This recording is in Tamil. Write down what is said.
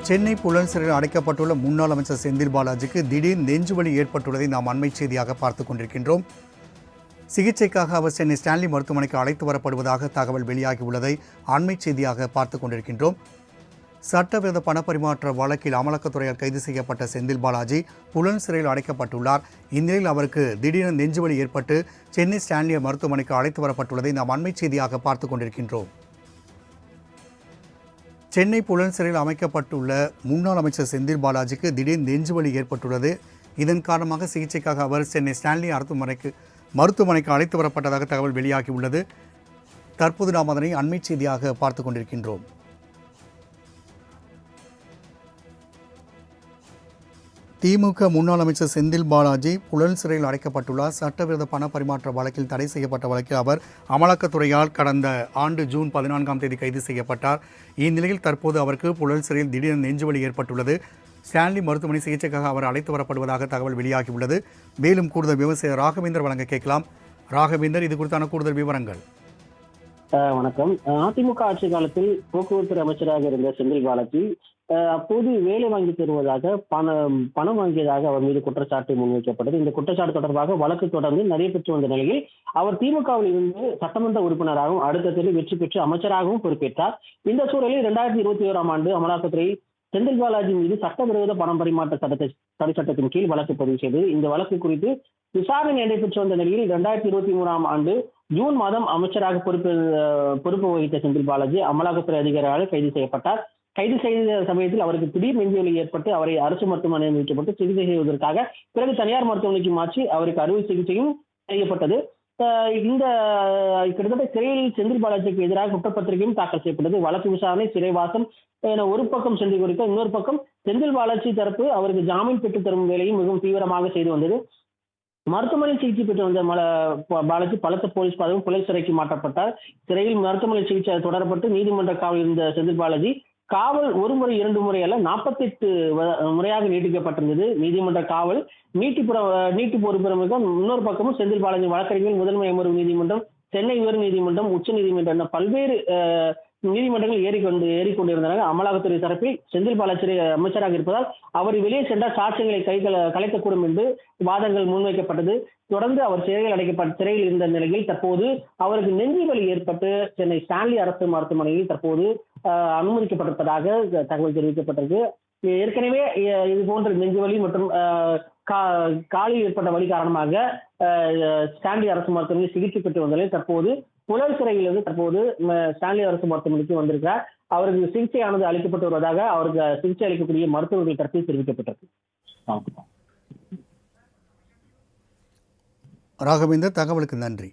சென்னை புலன் சிறையில் அடைக்கப்பட்டுள்ள முன்னாள் அமைச்சர் செந்தில் பாலாஜிக்கு திடீர் நெஞ்சுவலி ஏற்பட்டுள்ளதை நாம் அண்மை செய்தியாக பார்த்துக் கொண்டிருக்கின்றோம். சிகிச்சைக்காக அவர் சென்னை ஸ்டான்லி மருத்துவமனைக்கு அழைத்து வரப்படுவதாக தகவல் வெளியாகியுள்ளதை அண்மை செய்தியாக பார்த்துக் கொண்டிருக்கின்றோம். சட்டவிரோத பணப்பரிமாற்ற வழக்கில் அமலாக்கத்துறையால் கைது செய்யப்பட்ட செந்தில் பாலாஜி புலன் சிறையில் அடைக்கப்பட்டுள்ளார். இந்நிலையில் அவருக்கு திடீரென நெஞ்சுவலி ஏற்பட்டு சென்னை ஸ்டான்லி மருத்துவமனைக்கு அழைத்து வரப்பட்டுள்ளதை நாம் அண்மை செய்தியாக பார்த்துக் கொண்டிருக்கின்றோம். சென்னை புலன் சிறையில் அமைக்கப்பட்டுள்ள முன்னாள் அமைச்சர் செந்தில் பாலாஜிக்கு திடீர் நெஞ்சுவலி ஏற்பட்டுள்ளது. இதன் காரணமாக சிகிச்சைக்காக அவர் சென்னை ஸ்டான்லி மருத்துவமனைக்கு அழைத்து வரப்பட்டதாக தகவல் வெளியாகியுள்ளது. தற்போது நாம் அதனை அண்மை செய்தியாக பார்த்துக் கொண்டிருக்கின்றோம். திமுக முன்னாள் அமைச்சர் செந்தில் பாலாஜி புலன் சிறையில் அடைக்கப்பட்டுள்ளார். சட்டவிரோத பண பரிமாற்ற வழக்கில் தடை செய்யப்பட்ட வழக்கில் அவர் அமலாக்கத்துறையால் கடந்த ஆண்டு ஜூன் 14ஆம் தேதி கைது செய்யப்பட்டார். இந்நிலையில் தற்போது அவருக்கு புலன் சிறையில் திடீரென நெஞ்சுவலி ஏற்பட்டுள்ளது. ஸ்டான்லி மருத்துவமனை சிகிச்சைக்காக அவர் அழைத்து வரப்படுவதாக தகவல் வெளியாகியுள்ளது. மேலும் கூடுதல் விவசாய ராகவேந்தர் வழங்க கேட்கலாம். ராகவேந்தர், இது குறித்தான கூடுதல் விவரங்கள். வணக்கம். அதிமுக ஆட்சி காலத்தில் போக்குவரத்து அமைச்சராக இருந்த செந்தில் பாலாஜி அப்போது வேலை வாங்கி தருவதாக பணம் வாங்கியதாக அவர் மீது குற்றச்சாட்டு முன்வைக்கப்பட்டது. இந்த குற்றச்சாட்டு தொடர்பாக வழக்கு தொடர்ந்து நடைபெற்று வந்த நிலையில் அவர் திமுகவில் இருந்து சட்டமன்ற உறுப்பினராகவும் அடுத்த வெற்றி பெற்று அமைச்சராகவும் பொறுப்பேற்றார். இந்த சூழலில் 2021ஆம் ஆண்டு அமலாக்கத்துறை செந்தில் பாலாஜி மீது சட்டவிரோத பணம் பரிமாற்ற தடை சட்டத்தின் கீழ் வழக்கு பதிவு செய்தது. இந்த வழக்கு குறித்து விசாரணை நடைபெற்று வந்த நிலையில் 2023ஆம் ஆண்டு ஜூன் மாதம் அமைச்சராக பொறுப்பு வகித்த செந்தில் பாலாஜி அமலாக்கத்துறை அதிகாரிகளால் கைது செய்யப்பட்டார். கைது செய்த சமயத்தில் அவருக்கு திடீர் நெஞ்சுவலி ஏற்பட்டு அவரை அரசு மருத்துவமனையில் அனுமதிக்கப்பட்டு சிகிச்சை செய்வதற்காக பிறகு தனியார் மருத்துவமனைக்கு மாற்றி அவருக்கு அறுவை சிகிச்சையும் செய்யப்பட்டது. இந்த கிட்டத்தட்ட சிறையில் செந்தில் பாலாஜிக்கு எதிராக குற்றப்பத்திரிகையும் தாக்கல் செய்யப்பட்டது. வழக்கு விசாரணை, சிறைவாசம் என ஒரு பக்கம் சென்று கொடுக்க, இன்னொரு பக்கம் செந்தில் பாலாஜி தரப்பு அவருக்கு ஜாமீன் பெற்று தரும் வேலையும் மிகவும் தீவிரமாக செய்து வந்தது. மருத்துவமனை சிகிச்சை பெற்று வந்த பாலாஜி பலத்த போலீஸ் பாதுகாப்பு புலை சிறைக்கு மாற்றப்பட்டார். சிறையில் மருத்துவமனை சிகிச்சை தொடரப்பட்டு நீதிமன்ற காவல் இருந்த செந்தில் பாலாஜி காவல் ஒரு முறை 2 முறை அல்ல 48 முறையாக நீட்டிக்கப்பட்டிருந்தது. நீதிமன்ற காவல் நீட்டிப்பு ஒரு புறம். இன்னொரு பக்கமும் செந்தில் பாலாஜி வழக்கறிஞர்கள் முதன்மை அமர்வு நீதிமன்றம், சென்னை உயர் நீதிமன்றம், உச்ச நீதிமன்றம் என பல்வேறு நீதிமன்றங்கள் ஏறிக்கொண்டிருந்தனர். அமலாக்கத்துறை தரப்பில் செந்தில் பாலாஜி அமைச்சராக இருப்பதால் அவர் வெளியே சென்றால் சாட்சியங்களை கலைக்கக்கூடும் என்று வாதங்கள் முன்வைக்கப்பட்டது. தொடர்ந்து அவர் சிறையில் இருந்த நிலையில் தற்போது அவருக்கு நெஞ்சுவலி ஏற்பட்டு சென்னை ஸ்டான்லி அரசு மருத்துவமனையில் தற்போது அனுமதிக்கப்பட்டிருப்பதாக தகவல் தெரிவிக்கப்பட்டிருக்கு. ஏற்கனவே இது போன்ற நெஞ்சுவலி மற்றும் காலில் ஏற்பட்ட வலி காரணமாக ஸ்டான்லி அரசு மருத்துவமனையில் சிகிச்சை பெற்று வந்ததில் தற்போது புலன் சிறையிலிருந்து தற்போது ஸ்டான்லி அரசு மருத்துவமனைக்கு வந்திருக்கிறார். அவருக்கு சிகிச்சையானது அளிக்கப்பட்டு வருவதாக அவருக்கு சிகிச்சை அளிக்கக்கூடிய மருத்துவர்கள் தரப்பில் தெரிவிக்கப்பட்டிருக்கு. ராகவேந்தர், தகவலுக்கு நன்றி.